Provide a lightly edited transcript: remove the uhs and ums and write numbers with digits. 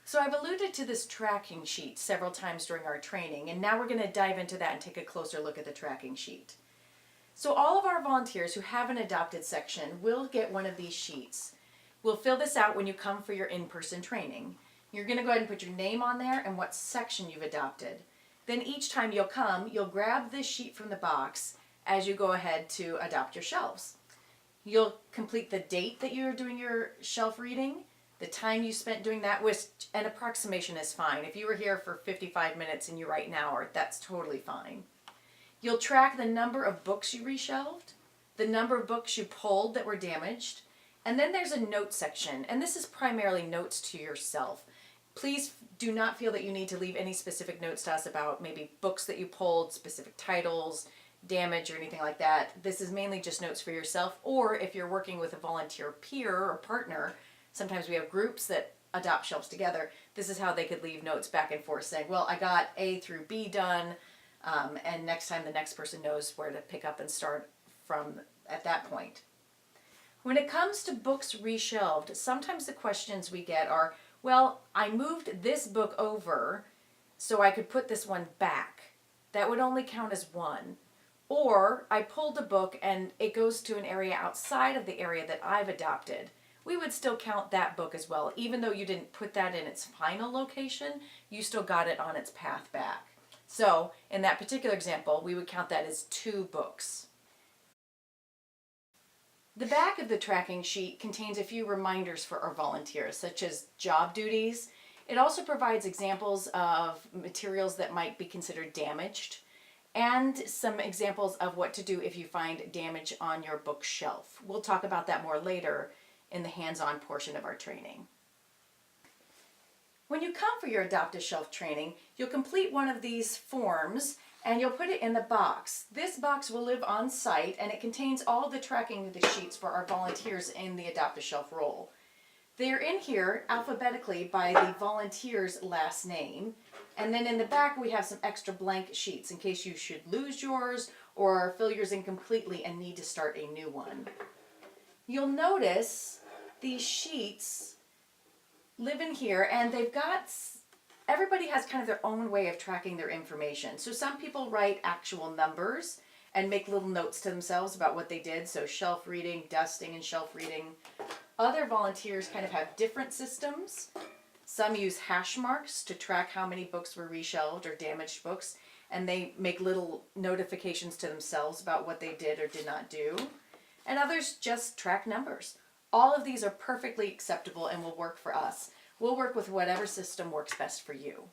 So I've alluded to this tracking sheet several times during our training, and now we're going to dive into that and take a closer look at the tracking sheet. So all of our volunteers who have an adopted section will get one of these sheets. We'll fill this out when you come for your in-person training. You're going to go ahead and put your name on there and what section you've adopted. Then each time you'll come, you'll grab this sheet from the box as you go ahead to adopt your shelves. You'll complete the date that you're doing your shelf reading, the time you spent doing that, which an approximation is fine. If you were here for 55 minutes and you write an hour, that's totally fine. You'll track the number of books you reshelved, the number of books you pulled that were damaged, and then there's a note section, and this is primarily notes to yourself. Please do not feel that you need to leave any specific notes to us about maybe books that you pulled, specific titles, damage, or anything like that. This is mainly just notes for yourself, or if you're working with a volunteer peer or partner, sometimes we have groups that adopt shelves together. This is how they could leave notes back and forth saying, well, I got A through B done, and next time the next person knows where to pick up and start from at that point. When it comes to books reshelved, sometimes the questions we get are, well, I moved this book over so I could put this one back. That would only count as one. Or I pulled a book and it goes to an area outside of the area that I've adopted. We would still count that book as well. Even though you didn't put that in its final location, you still got it on its path back. So in that particular example, we would count that as 2 books. The back of the tracking sheet contains a few reminders for our volunteers, such as job duties. It also provides examples of materials that might be considered damaged, and some examples of what to do if you find damage on your bookshelf. We'll talk about that more later in the hands-on portion of our training. When you come for your Adopt a Shelf training, you'll complete one of these forms and you'll put it in the box. This box will live on site and it contains all the tracking of the sheets for our volunteers in the Adopt a Shelf role. They're in here alphabetically by the volunteer's last name, and then in the back we have some extra blank sheets in case you should lose yours or fill yours in completely and need to start a new one. You'll notice these sheets live in here and everybody has kind of their own way of tracking their information. So some people write actual numbers and make little notes to themselves about what they did. So shelf reading, dusting, and shelf reading. Other volunteers kind of have different systems. Some use hash marks to track how many books were reshelved or damaged books, and they make little notifications to themselves about what they did or did not do. And others just track numbers. All of these are perfectly acceptable and will work for us. We'll work with whatever system works best for you.